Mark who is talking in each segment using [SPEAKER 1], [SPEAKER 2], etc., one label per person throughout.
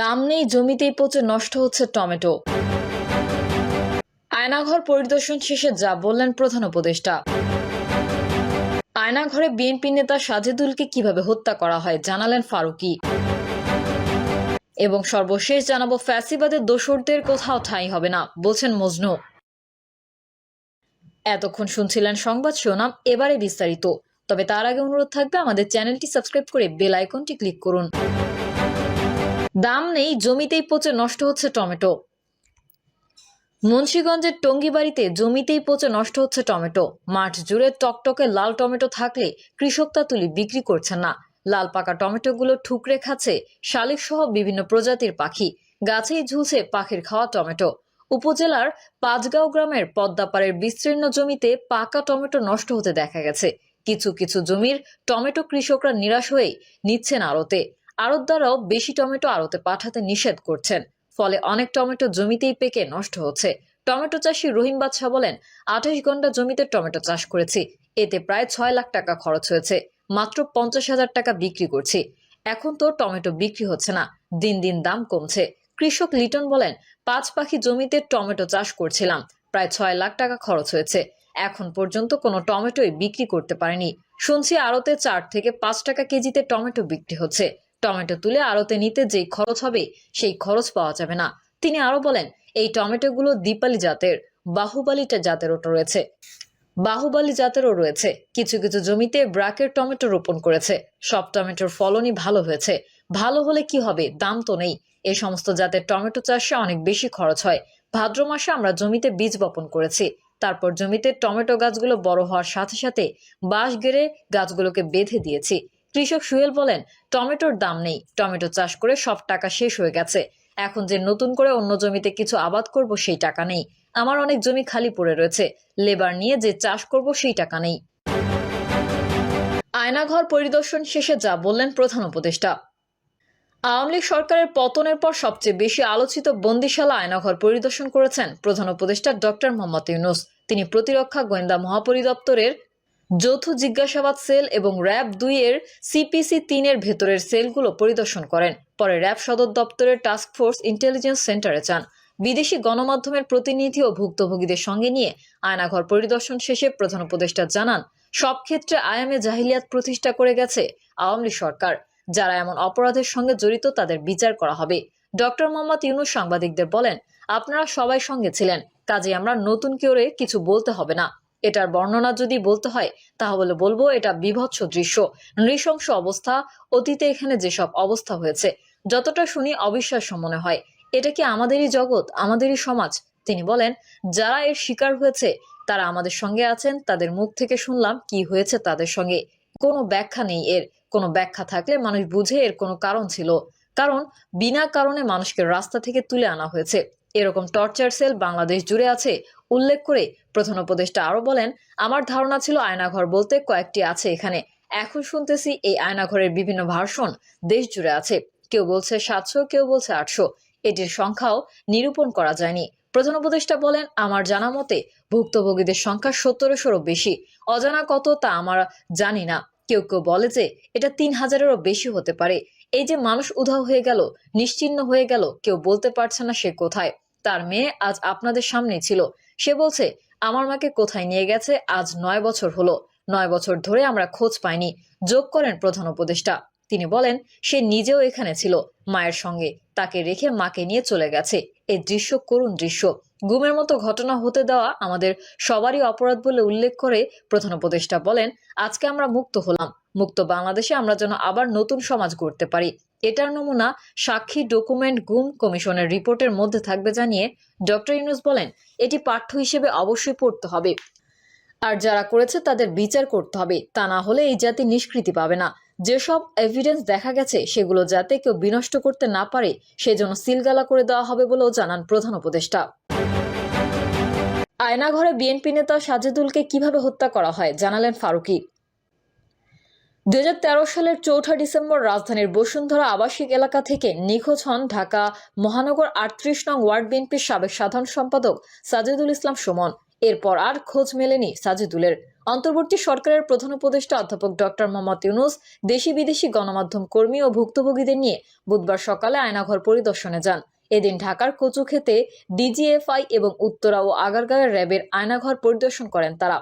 [SPEAKER 1] দাম নেই, জমিতেই পচে নষ্ট হচ্ছে টমেটো। আয়নাঘর পরিদর্শন শেষে যা বললেন প্রধান উপদেষ্টা। আয়নাঘরে বিএনপি নেতা সাজেদুলকে কিভাবে হত্যা করা হয় জানালেন ফারুকী। এবং সর্বশেষ জানাবো, ফ্যাসিবাদের দোসরদের কোথাও ঠাঁই হবে না বলছেন মজনু। এতক্ষণ শুনছিলেন সংবাদ শিরোনাম, এবারে বিস্তারিত। তবে তার আগে অনুরোধ থাকবে আমাদের চ্যানেলটি সাবস্ক্রাইব করে বেল আইকনটি ক্লিক করুন। দাম নেই, জমিতেই পচে নষ্ট হচ্ছে টমেটো। মুন্সিগঞ্জের টঙ্গীবাড়িতে জমিতেই পচে নষ্ট হচ্ছে টমেটো। মাঠ জুড়ে টকটকে লাল টমেটো থাকলে কৃষক তা তুলে বিক্রি করছেন না। লাল পাকা টমেটোগুলো ঠুকরে খাচ্ছে শালিক সহ বিভিন্ন প্রজাতির পাখি। গাছেই ঝুলছে পাখির খাওয়া টমেটো। উপজেলার পাঁচগাঁও গ্রামের পদ্মাপাড়ের বিস্তীর্ণ জমিতে পাকা টমেটো নষ্ট হতে দেখা গেছে। কিছু কিছু জমির টমেটো কৃষকরা নিরাশ হয়ে নিচ্ছেন আড়তে। আড়তদাররাও বেশি টমেটো আড়তে পাঠাতে নিষেধ করছেন। ফলে অনেক টমেটো জমিতেই পেকে নষ্ট হচ্ছে। টমেটো চাষী রহিম বাদশা বলেন, 28 ঘন্টা জমিতে টমেটো চাষ করেছি, এতে প্রায় 6 লাখ টাকা খরচ হয়েছে, মাত্র 50,000 টাকা বিক্রি করছি। এখন তো টমেটো বিক্রি হচ্ছে না, দিন দিন দাম কমছে। কৃষক লিটন বলেন, 5 পাখি জমিতে টমেটো চাষ করছিলাম, প্রায় 6 লাখ টাকা খরচ হয়েছে, এখন পর্যন্ত কোনো টমেটোই বিক্রি করতে পারেনি। শুনছি আড়তে 4 থেকে 5 টাকা কেজিতে টমেটো বিক্রি হচ্ছে। টমেটো তুলে আড়তে নিতে যেই খরচ হবে সেই খরচ পাওয়া যাবে না। তিনি আরো বলেন, এই টমেটোগুলো দীপালি জাতের, বাহুবালি জাতেরও রয়েছে। কিছু কিছু জমিতে ব্রাকের টমেটো রোপণ করেছে। সব টমেটোর ফলনই ভালো হয়েছে। ভালো হলে কি হবে, দাম তো নেই। এই সমস্ত জাতের টমেটো চাষে অনেক বেশি খরচ হয়। ভাদ্র মাসে আমরা জমিতে বীজ বপন করেছি, তারপর জমিতে টমেটো গাছগুলো বড় হওয়ার সাথে সাথে বাঁশ গেড়ে গাছগুলোকে বেঁধে দিয়েছি। কৃষক সুহেল বলেন, টমেটোর দাম নেই, টমেটো চাষ করে সব টাকা শেষ হয়ে গেছে। এখন যে নতুন করে অন্য জমিতে কিছু আবাদ করব সেই টাকা নেই। আমার অনেক জমি খালি পড়ে রয়েছে, লেবার নিয়ে যে চাষ করব সেই টাকা নেই। আয়নাঘর পরিদর্শন শেষে যা বললেন প্রধান উপদেষ্টা। আওয়ামী লীগ সরকারের পতনের পর সবচেয়ে বেশি আলোচিত বন্দিশালা আয়নাঘর পরিদর্শন করেছেন প্রধান উপদেষ্টা ডক্টর মোহাম্মদ ইউনূস। তিনি প্রতিরক্ষা গোয়েন্দা মহাপরিদপ্তরের যৌথ জিজ্ঞাসাবাদ সেল এবং র্যাব 2 এর সিপিসি 3 এর ভেতরের সেলগুলো পরিদর্শন করেন। পরে র্যাব সদর দপ্তরের টাস্ক ফোর্স ইন্টেলিজেন্স সেন্টারে যান। বিদেশি গণমাধ্যমের প্রতিনিধি ও ভুক্তভোগীদের সঙ্গে নিয়ে আয়নাঘর পরিদর্শন শেষে প্রধান উপদেষ্টা জানান, সব ক্ষেত্রে আয়ামে জাহিলিয়াত প্রতিষ্ঠা করে গেছে আওয়ামী লীগ সরকার। যারা এমন অপরাধের সঙ্গে জড়িত তাদের বিচার করা হবে। ডক্টর মোহাম্মদ ইউনূস সাংবাদিকদের বলেন, আপনারা সবাই সঙ্গে ছিলেন, কাজে আমরা নতুন করে কিছু বলতে হবে না। এটার বর্ণনা যদি বলতে হয় তাহলে বলবো এটা বিভৎস দৃশ্য, নৃশংস অবস্থা। অতীতে এখানে যেসব অবস্থা হয়েছে যতটা শুনি অবিশ্বাস্য মনে হয়। এটা কি আমাদেরই জগৎ, আমাদেরই সমাজ? তিনি বলেন, যারা এর শিকার হয়েছে তারা আমাদের সঙ্গে আছেন, তাদের মুখ থেকে শুনলাম কি হয়েছে তাদের সঙ্গে। কোনো ব্যাখ্যা নেই এর। কোনো ব্যাখ্যা থাকলে মানুষ বুঝে এর কোনো কারণ ছিল, কারণ বিনা কারণে মানুষকে রাস্তা থেকে তুলে আনা হয়েছে। এরকম টর্চার সেল বাংলাদেশ জুড়ে আছে উল্লেখ করে প্রধান উপদেষ্টা আরো বলেন, আমার ধারণা ছিল আয়নাঘর বলতে কয়েকটি আছে এখানে, এখন শুনতেছি এই আয়নাঘরের বিভিন্ন ভার্সন দেশ জুড়ে আছে। কেউ বলছে 700, কেউ বলছে 800। এটির সংখ্যাও নিরূপণ করা যায়নি। প্রধান উপদেষ্টা বলেন, আমার জানা মতে ভুক্তভোগীদের সংখ্যা 1700-এরও বেশি। অজানা কত তা আমরা জানি না। কেউ কেউ বলে যে এটা 3000-এরও বেশি হতে পারে। এই যে মানুষ উধাও হয়ে গেল, নিশ্চিহ্ন হয়ে গেল, কেউ বলতে পারছে না সে কোথায়। তার মেয়ে আজ আপনাদের সামনে ছিল, সে বলছে আমার মাকে কোথায় নিয়ে গেছে, আজ 9 বছর হলো। 9 বছর ধরে আমরা খোঁজ পাইনি, যোগ করেন প্রধান উপদেষ্টা। তিনি বলেন, সে নিজেও এখানে ছিল মায়ের সঙ্গে, তাকে রেখে মাকে নিয়ে চলে গেছে। এই দৃশ্য করুণ দৃশ্য। গুমের মতো ঘটনা হতে দেওয়া আমাদের সবারই অপরাধ বলে উল্লেখ করে প্রধান উপদেষ্টা বলেন, আজকে আমরা মুক্ত হলাম। মুক্ত বাংলাদেশে আমরা যেন আবার নতুন সমাজ গড়তে পারি। এটার নমুনা সাক্ষী ডকুমেন্ট গুম কমিশনের রিপোর্টের মধ্যে থাকবে জানিয়ে ডক্টর ইউনূস বলেন, এটি পাঠ্য হিসেবে অবশ্যই পড়তে হবে, আর যারা করেছে তাদের বিচার করতে হবে। তা না হলে এই জাতি নিষ্কৃতি পাবে না। যেসব এভিডেন্স দেখা গেছে সেগুলো যাতে কেউ বিনষ্ট করতে না পারে সেজন্য সিলগালা করে দেওয়া হবে বলেও জানান প্রধান উপদেষ্টা। আয়নাঘরে বিএনপি নেতা সাজেদুলকে কিভাবে হত্যা করা হয় জানালেন ফারুকী। 2013 সালের 4 ডিসেম্বর রাজধানীর বসুন্ধরা আবাসিক এলাকা থেকে নিখোঁজ হন ঢাকা মহানগর 38 নং ওয়ার্ড বিএনপির সাবেক সাধারণ সম্পাদক সাজেদুল ইসলাম সুমন। এরপর আর খোঁজ মেলেনি সাজিদুলের। অন্তর্বর্তী সরকারের প্রধান উপদেষ্টা অধ্যাপক ডক্টর মোহাম্মদ ইউনূস দেশি বিদেশি গণমাধ্যম কর্মী ও ভুক্তভোগীদের নিয়ে বুধবার সকালে আয়নাঘর পরিদর্শনে যান। এদিন ঢাকার কচুক্ষেতে ডিজিএফআই এবং উত্তরা ও আগারগাঁওয়ের র্যাবের আয়নাঘর পরিদর্শন করেন তারা।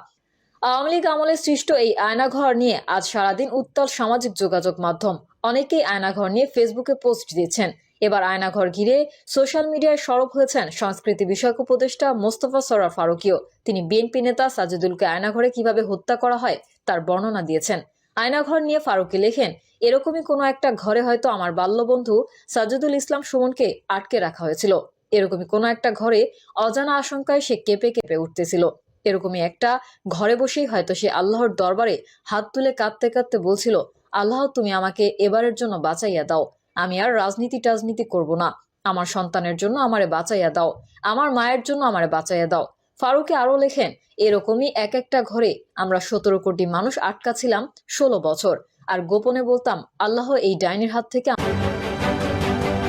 [SPEAKER 1] আওয়ামী লীগ আমলে সৃষ্ট এই আয়নাঘর নিয়ে আজ সারাদিন উত্তাল সামাজিক যোগাযোগ মাধ্যম। অনেকেই আয়নাঘর নিয়ে ফেসবুকে পোস্ট দিচ্ছেন। এবার আয়নাঘর ঘিরে সোশ্যাল মিডিয়ায় সরব হয়েছেন সংস্কৃতি বিষয়ক উপদেষ্টা মোস্তফা সরোয়ার ফারুকীও। তিনি বিএনপি নেতা সাজিদুলকে আয়নাঘরে কিভাবে হত্যা করা হয় তার বর্ণনা দিয়েছেন। আয়নাঘর নিয়ে ফারুকী লেখেন, এরকমই কোনো একটা ঘরে হয়তো আমার বাল্যবন্ধু সাজিদুল ইসলাম সুমনকে আটকে রাখা হয়েছিল। এরকমই কোনো একটা ঘরে অজানা আশঙ্কায় সে কেঁপে কেঁপে উঠতেছিল। এরকমই একটা ঘরে বসেই হয়তো সে আল্লাহর দরবারে হাত তুলে কাঁদতে কাঁদতে বলছিল, আল্লাহ তুমি আমাকে এবারের জন্য বাঁচাইয়া দাও, আমি আর রাজনীতি করব না, আমার সন্তানের জন্য আমারে বাঁচাইয়া দাও, আমার মায়ের জন্য আমারে বাঁচাইয়া দাও। ফারুকী আরো লেখেন, এরকমই এক একটা ঘরে আমরা 17 কোটি মানুষ আটকা ছিলাম 16 বছর, আর গোপনে বলতাম, আল্লাহ এই ডাইনির হাত থেকে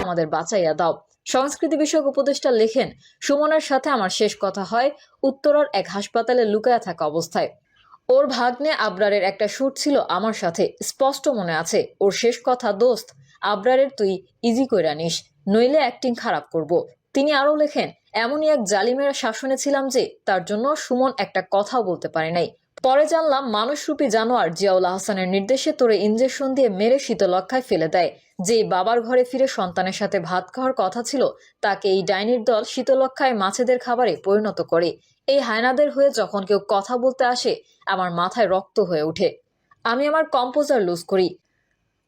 [SPEAKER 1] আমাদের বাঁচাইয়া দাও। সংস্কৃতি বিষয়ক উপদেষ্টা লেখেন, সুমনের সাথে আমার শেষ কথা হয় উত্তরার এক হাসপাতালে লুকায়া থাকা অবস্থায়। ওর ভাগ্নে আবরারের একটা শুট ছিল আমার সাথে, স্পষ্ট মনে আছে। ওর শেষ কথা, দোস্ত আবরারের তুই ইজি কইরা নিস, নইলে অ্যাক্টিং খারাপ করব। তিনি আরো লেখেন, এমনই এক জালিমের শাসনে ছিলাম যে তার জন্য সুমন একটা কথাও বলতে পারে নাই। পরে জানলাম মানুষরূপী জানোয়ার জিয়াউল আহসানের নির্দেশে তোরে ইঞ্জেকশন দিয়ে মেরে শীতলক্ষায় ফেলে দেয়। যে বাবার ঘরে ফিরে সন্তানের সাথে ভাত খাওয়ার কথা ছিল, তাকে এই ডাইনির দল শীতলক্ষায় মাছেদের খাবারে পরিণত করে। এই হায়নাদের হয়ে যখন কেউ কথা বলতে আসে, আমার মাথায় রক্ত হয়ে ওঠে। আমি আমার কম্পোজার লুজ করি।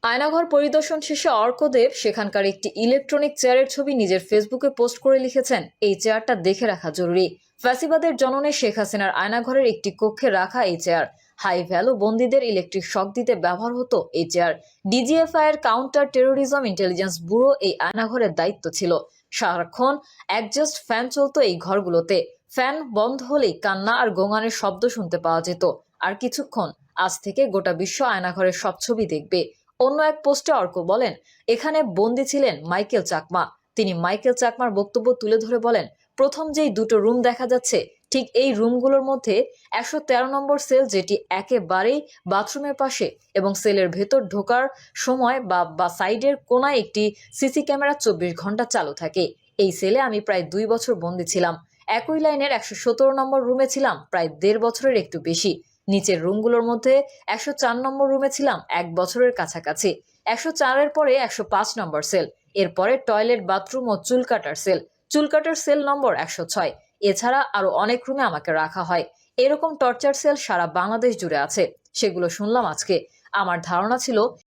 [SPEAKER 1] আয়নাঘর পরিদর্শন শেষে অর্কদেব সেখানকার একটি ইলেকট্রনিক চেয়ারের ছবি নিজের ফেসবুকে পোস্ট করে লিখেছেন, এই চেয়ারটা দেখে রাখা জরুরি। ফ্যাসিবাদের জননে শেখ হাসিনার আয়নাঘরের একটি কক্ষে রাখা এই চেয়ার। হাই ভ্যালু বন্দীদের ইলেকট্রিক শক দিতে ব্যবহার হতো এই চেয়ার। ডিজিএফআই এর কাউন্টার টেরোরিজম ইন্টেলিজেন্স ব্যুরো এই আয়নাঘরের দায়িত্ব ছিল। সারাক্ষণ একজাস্ট ফ্যান চলতো এই ঘরগুলোতে। ফ্যান বন্ধ হলেই কান্না আর গোঙানের শব্দ শুনতে পাওয়া যেত। আর কিছুক্ষণ, আজ থেকে গোটা বিশ্ব আয়নাঘরের সব ছবি দেখবে। অন্য এক পোস্টে অর্ক বলেন, এখানে বন্দী ছিলেন মাইকেল চাকমা। তিনি মাইকেল চাকমার বক্তব্য তুলে ধরে বলেন, প্রথম যেই দুটো রুম দেখা যাচ্ছে, ঠিক এই রুমগুলোর মধ্যে 113 নম্বর সেল, যেটি একেবারেই বাথরুমের পাশে, এবং সেলের ভেতর ঢোকার সময় বা সাইডের কোনায় একটি সিসি ক্যামেরা 24 ঘন্টা চালু থাকে। এই সেলে আমি প্রায় 2 বছর বন্দী ছিলাম। একই লাইনের 117 নম্বর রুমে ছিলাম প্রায় 1.5 বছরের একটু বেশি। নিচের রুমগুলোর মধ্যে 104 নম্বর রুমে ছিলাম 1 বছরের কাছাকাছি। 104 এর পরে 105 নম্বর সেল, এরপরে টয়লেট, বাথরুম ও চুল কাটার সেল নম্বর 106। এছাড়া আরো অনেক রুমে আমাকে রাখা হয়। এরকম টর্চার সেল সারা বাংলাদেশ জুড়ে আছে। সেগুলো শুনলাম আজকে। আমার ধারণা ছিল